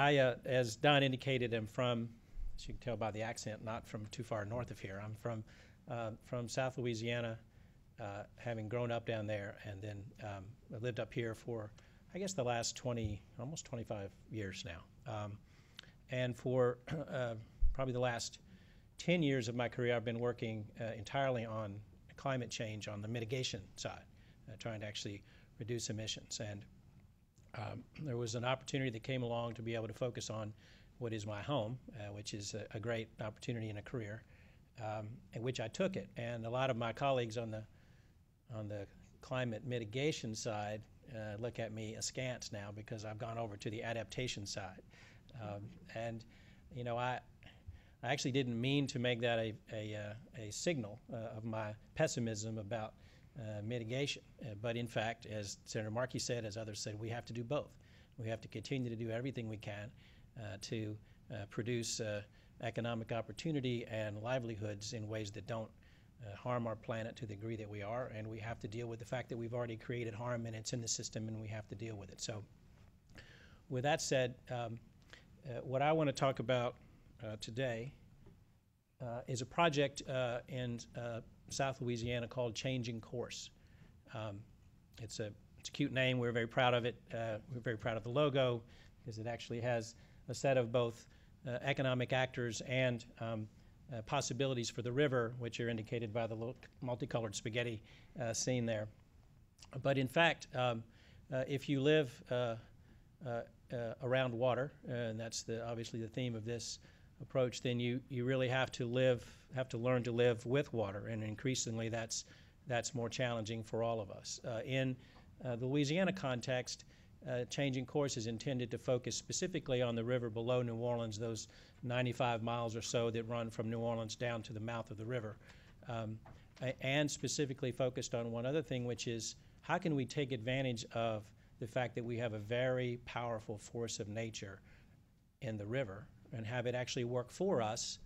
as Don indicated, am from, as you can tell by the accent, not from too far north of here. I'm from South Louisiana, having grown up down there, and then I lived up here for, I guess, the last almost 25 years now. And for probably the last 10 years of my career, I've been working entirely on climate change on the mitigation side, trying to actually reduce emissions. And there was an opportunity that came along to be able to focus on what is my home, which is a great opportunity in a career, in which I took it. And a lot of my colleagues on the climate mitigation side look at me askance now because I've gone over to the adaptation side. And you know, I actually didn't mean to make that a signal of my pessimism about mitigation. But in fact, as Senator Markey said, as others said, we have to do both. We have to continue to do everything we can to produce economic opportunity and livelihoods in ways that don't harm our planet to the degree that we are, and we have to deal with the fact that we've already created harm and it's in the system and we have to deal with it. So with that said, what I want to talk about today is a project in South Louisiana called Changing Course. It's a cute name. We're very proud of it. We're very proud of the logo because it actually has a set of both economic actors and possibilities for the river, which are indicated by the little multicolored spaghetti scene there. But in fact, if you live around water, and that's obviously the theme of this approach, then you really have to learn to live with water, and increasingly that's more challenging for all of us. In the Louisiana context, Changing Course is intended to focus specifically on the river below New Orleans, those 95 miles or so that run from New Orleans down to the mouth of the river, and specifically focused on one other thing, which is how can we take advantage of the fact that we have a very powerful force of nature in the river and have it actually work for us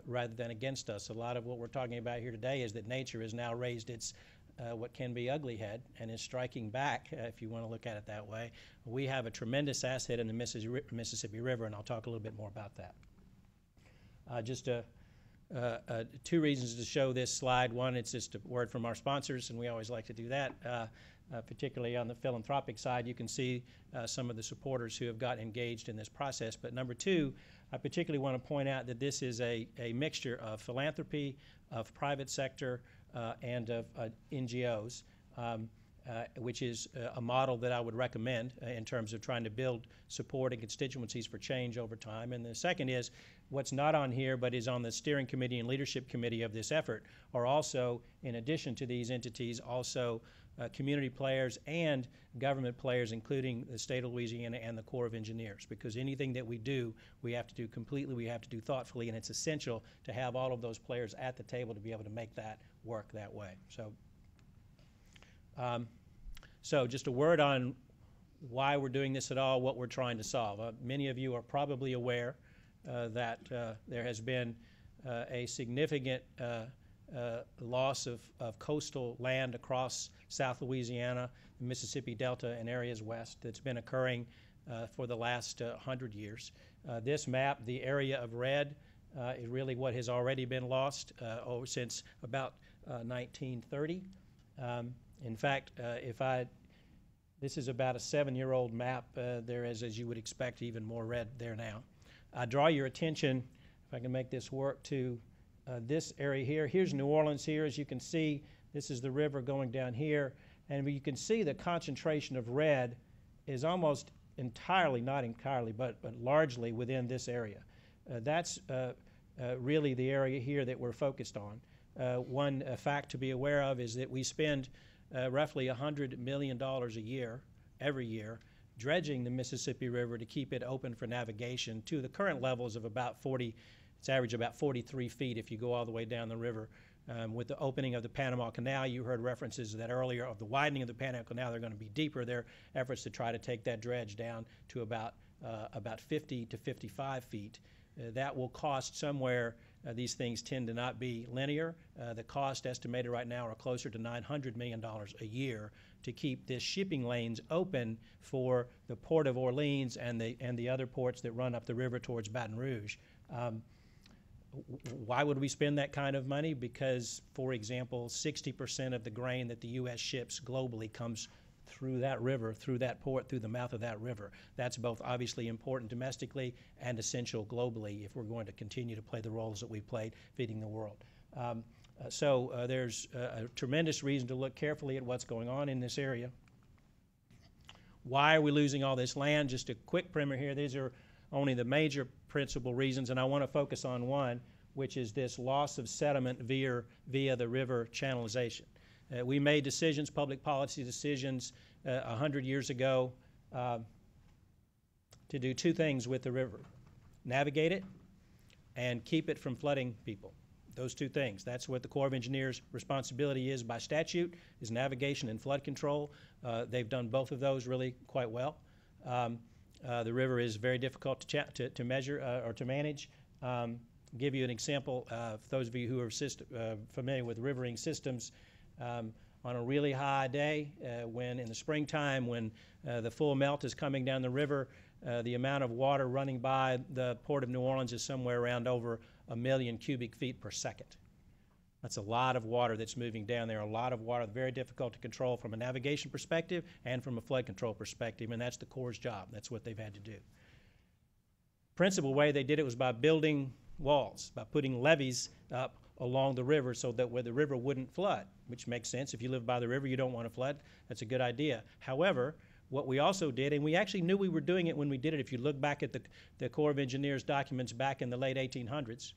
rather than against us. A lot of what we're talking about here today is that nature has now raised its what can be ugly head and is striking back, if you want to look at it that way. We have a tremendous asset in the Mississippi River, and I'll talk a little bit more about that. Just two reasons to show this slide. One, it's just a word from our sponsors, and we always like to do that. Particularly on the philanthropic side, you can see some of the supporters who have got engaged in this process. But number two, I particularly want to point out that this is a mixture of philanthropy, of private sector, and of NGOs, which is a model that I would recommend in terms of trying to build support and constituencies for change over time. And the second is, what's not on here but is on the steering committee and leadership committee of this effort are also, in addition to these entities, also community players and government players, including the state of Louisiana and the Corps of Engineers, because anything that we do, we have to do completely, we have to do thoughtfully, and it's essential to have all of those players at the table to be able to make that work that way. So just a word on why we're doing this at all, what we're trying to solve. Many of you are probably aware that there has been a significant loss of coastal land across South Louisiana, the Mississippi Delta, and areas west that's been occurring for the last 100 years. This map, the area of red, is really what has already been lost since about 1930. In fact, this is about a 7-year-old map. There is, as you would expect, even more red there now. I draw your attention, if I can make this work, to this area here. Here's New Orleans here. As you can see, this is the river going down here. And you can see the concentration of red is almost entirely, not entirely, but largely within this area. That's really the area here that we're focused on. One fact to be aware of is that we spend roughly $100 million a year, every year, dredging the Mississippi River to keep it open for navigation to the current levels of about 40, it's average about 43 feet if you go all the way down the river. With the opening of the Panama Canal, you heard references to that earlier of the widening of the Panama Canal. They're going to be deeper. There are efforts to try to take that dredge down to about 50 to 55 feet. That will cost somewhere These things tend to not be linear. The cost estimated right now are closer to $900 million a year to keep this shipping lanes open for the Port of Orleans and the other ports that run up the river towards Baton Rouge. Why would we spend that kind of money? Because, for example, 60% of the grain that the U.S. ships globally comes through that river, through that port, through the mouth of that river. That's both obviously important domestically and essential globally if we're going to continue to play the roles that we've played feeding the world. There's a tremendous reason to look carefully at what's going on in this area. Why are we losing all this land? Just a quick primer here. These are only the major principal reasons, and I want to focus on one, which is this loss of sediment via the river channelization. We made decisions, public policy decisions, 100 years ago to do two things with the river: navigate it and keep it from flooding people. Those two things. That's what the Corps of Engineers' responsibility is by statute, is navigation and flood control. They've done both of those really quite well. The river is very difficult to measure or to manage. Give you an example, for those of you who are familiar with riverine systems, on a really high day, when in the springtime, when the full melt is coming down the river, the amount of water running by the Port of New Orleans is somewhere around over 1 million cubic feet per second. That's a lot of water that's moving down there, a lot of water, very difficult to control from a navigation perspective and from a flood control perspective, and that's the Corps' job. That's what they've had to do. Principal way they did it was by building walls, by putting levees up along the river so that where the river wouldn't flood, which makes sense. If you live by the river, you don't want to flood. That's a good idea. However, what we also did, and we actually knew we were doing it when we did it, if you look back at the Corps of Engineers documents back in the late 1800s,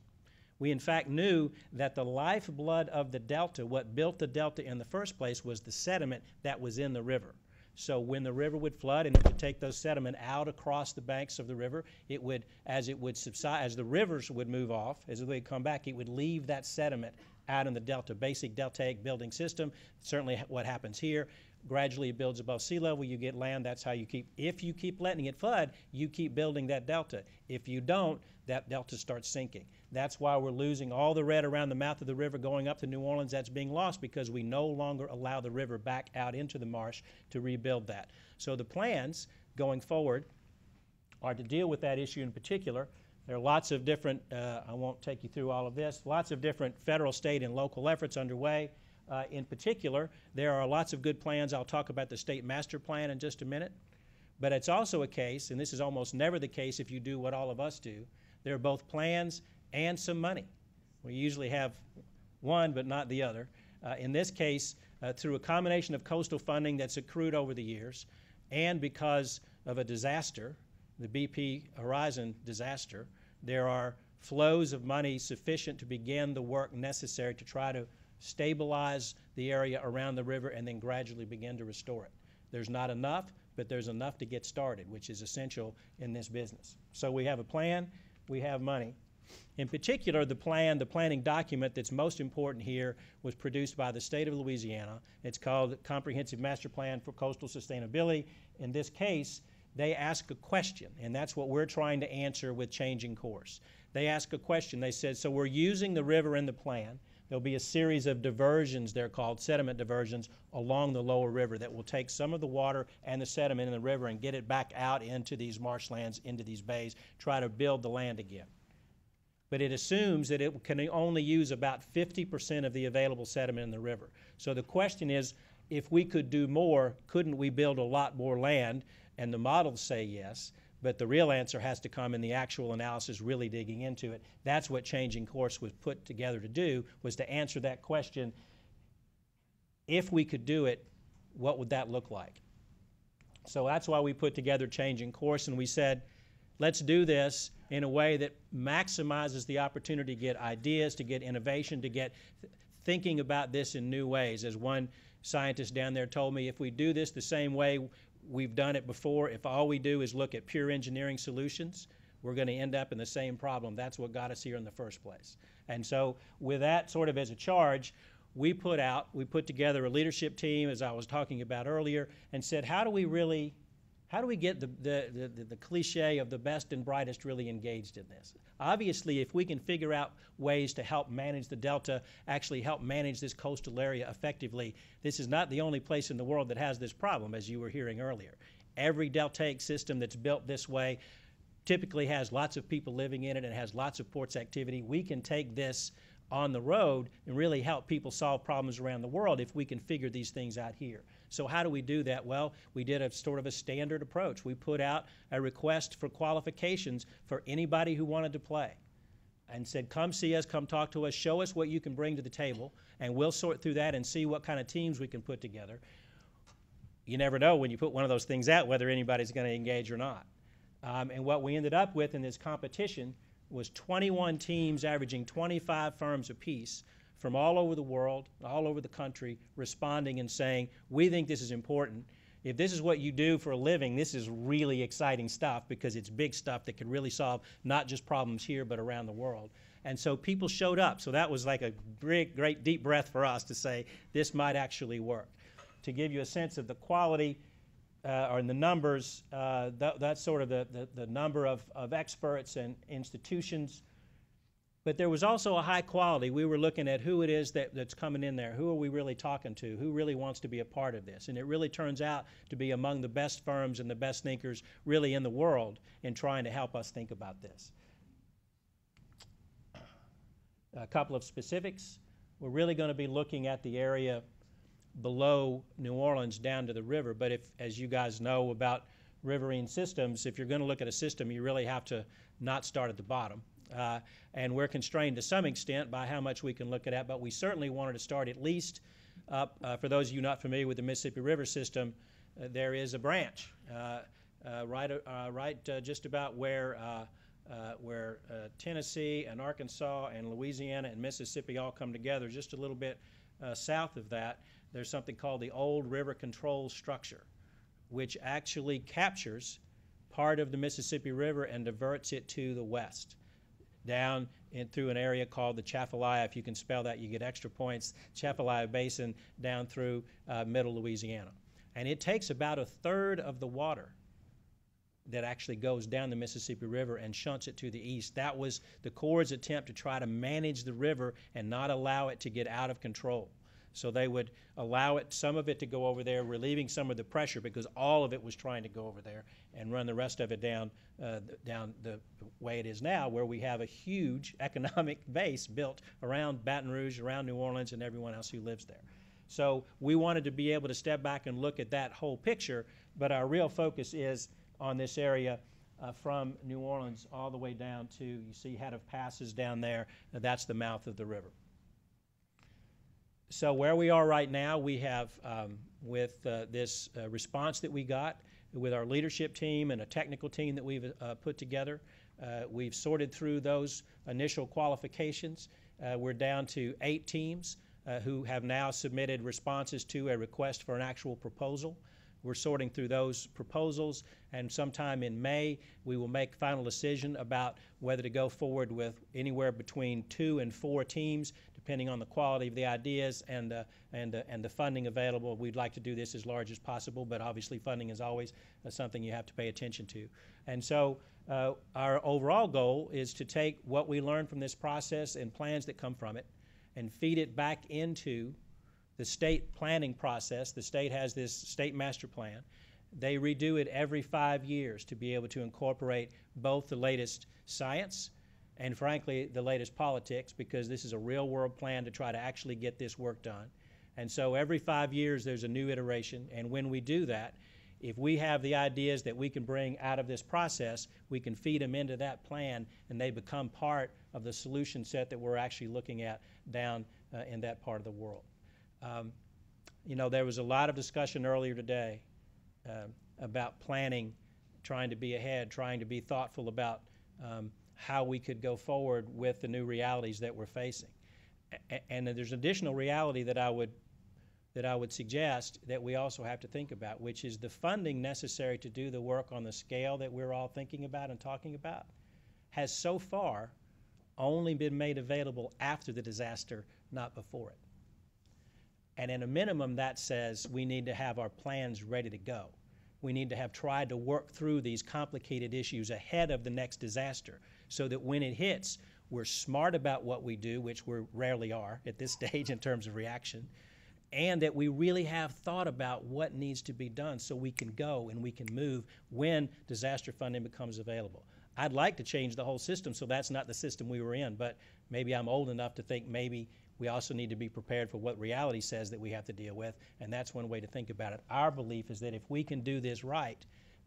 we in fact knew that the lifeblood of the delta, what built the delta in the first place, was the sediment that was in the river. So when the river would flood and it would take those sediment out across the banks of the river, it would, as it would subside, as the rivers would move off, as they would come back, it would leave that sediment out in the delta, basic deltaic building system. Certainly what happens here. Gradually it builds above sea level, you get land, that's how you keep, if you keep letting it flood, you keep building that delta. If you don't, that delta starts sinking. That's why we're losing all the red around the mouth of the river going up to New Orleans. That's being lost because we no longer allow the river back out into the marsh to rebuild that. So the plans going forward are to deal with that issue in particular. There are lots of different, I won't take you through all of this, lots of different federal, state, and local efforts underway. In particular, there are lots of good plans. I'll talk about the state master plan in just a minute. But it's also a case, and this is almost never the case if you do what all of us do, there are both plans and some money. We usually have one but not the other. In this case, through a combination of coastal funding that's accrued over the years and because of a disaster, the BP Horizon disaster, there are flows of money sufficient to begin the work necessary to try to stabilize the area around the river and then gradually begin to restore it. There's not enough, but there's enough to get started, which is essential in this business. So we have a plan, we have money. In particular, the planning document that's most important here was produced by the state of Louisiana. It's called the Comprehensive Master Plan for Coastal Sustainability. In this case, they ask a question, and that's what we're trying to answer with Changing Course. They ask a question. They said, so we're using the river in the plan. There'll be a series of diversions, they're called sediment diversions, along the lower river that will take some of the water and the sediment in the river and get it back out into these marshlands, into these bays, try to build the land again. But it assumes that it can only use about 50% of the available sediment in the river. So the question is, if we could do more, couldn't we build a lot more land? And the models say yes, but the real answer has to come in the actual analysis, really digging into it. That's what Changing Course was put together to do, was to answer that question. If we could do it, what would that look like? So that's why we put together Changing Course, and we said, let's do this in a way that maximizes the opportunity to get ideas, to get innovation, to get thinking about this in new ways. As one scientist down there told me, if we do this the same way we've done it before, if all we do is look at pure engineering solutions, we're going to end up in the same problem. That's what got us here in the first place. And so with that sort of as a charge, we put together a leadership team, as I was talking about earlier, and said, how do we how do we get the cliche of the best and brightest really engaged in this? Obviously, if we can figure out ways to help manage the Delta, actually help manage this coastal area effectively, this is not the only place in the world that has this problem, as you were hearing earlier. Every deltaic system that's built this way typically has lots of people living in it and has lots of ports activity. We can take this on the road and really help people solve problems around the world if we can figure these things out here. So how do we do that? Well, we did a sort of a standard approach. We put out a request for qualifications for anybody who wanted to play and said, come see us, come talk to us, show us what you can bring to the table, and we'll sort through that and see what kind of teams we can put together. You never know when you put one of those things out whether anybody's going to engage or not. And what we ended up with in this competition was 21 teams averaging 25 firms apiece from all over the world, all over the country, responding and saying, we think this is important. If this is what you do for a living, this is really exciting stuff because it's big stuff that could really solve not just problems here but around the world. And so people showed up. So that was like a great deep breath for us to say this might actually work. To give you a sense of the quality, or in the numbers, that's sort of the number of experts and institutions. But there was also a high quality. We were looking at who it is that's coming in there. Who are we really talking to? Who really wants to be a part of this? And it really turns out to be among the best firms and the best thinkers really in the world in trying to help us think about this. A couple of specifics. We're really going to be looking at the area below New Orleans down to the river, but if, as you guys know about riverine systems, if you're going to look at a system, you really have to not start at the bottom. And we're constrained to some extent by how much we can look at, but we certainly wanted to start at least up. For those of you not familiar with the Mississippi River system, there is a branch right just about where Tennessee and Arkansas and Louisiana and Mississippi all come together, just a little bit south of that. There's something called the Old River Control Structure, which actually captures part of the Mississippi River and diverts it to the west, down through an area called the Chafalaya. If you can spell that, you get extra points. Chafalaya Basin down through middle Louisiana. And it takes about a third of the water that actually goes down the Mississippi River and shunts it to the east. That was the Corps' attempt to try to manage the river and not allow it to get out of control. So they would allow some of it to go over there, relieving some of the pressure because all of it was trying to go over there, and run the rest of it down the way it is now, where we have a huge economic base built around Baton Rouge, around New Orleans, and everyone else who lives there. So we wanted to be able to step back and look at that whole picture, but our real focus is on this area from New Orleans all the way down to, you see head of passes down there, that's the mouth of the river. So where we are right now, we have, with this response that we got with our leadership team and a technical team that we've put together, we've sorted through those initial qualifications. We're down to 8 teams who have now submitted responses to a request for an actual proposal. We're sorting through those proposals, and sometime in May, we will make final decision about whether to go forward with anywhere between 2 and 4 teams, depending on the quality of the ideas and the funding available. We'd like to do this as large as possible, but obviously funding is always something you have to pay attention to. And so our overall goal is to take what we learned from this process and plans that come from it and feed it back into the state planning process. The state has this state master plan. They redo it every 5 years to be able to incorporate both the latest science and, frankly, the latest politics, because this is a real-world plan to try to actually get this work done. And so every 5 years there's a new iteration, and when we do that, if we have the ideas that we can bring out of this process, we can feed them into that plan, and they become part of the solution set that we're actually looking at down in that part of the world. You know, there was a lot of discussion earlier today about planning, trying to be ahead, trying to be thoughtful about how we could go forward with the new realities that we're facing. And there's an additional reality that I would suggest that we also have to think about, which is the funding necessary to do the work on the scale that we're all thinking about and talking about has so far only been made available after the disaster, not before it. And at a minimum, that says we need to have our plans ready to go. we need to have tried to work through these complicated issues ahead of the next disaster so that when it hits, we're smart about what we do, which we rarely are at this stage in terms of reaction, and that we really have thought about what needs to be done so we can go and we can move when disaster funding becomes available. I'd like to change the whole system so that's not the system we were in, but maybe I'm old enough to think maybe we also need to be prepared for what reality says that we have to deal with, and that's one way to think about it. Our belief is that if we can do this right,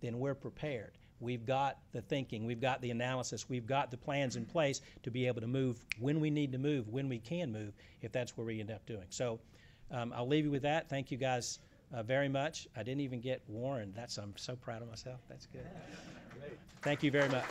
then we're prepared. We've got the thinking, we've got the analysis, we've got the plans in place to be able to move when we need to move, when we can move, if that's where we end up doing. So I'll leave you with that. Thank you guys very much. I didn't even get Warren. I'm so proud of myself. That's good. Thank you very much.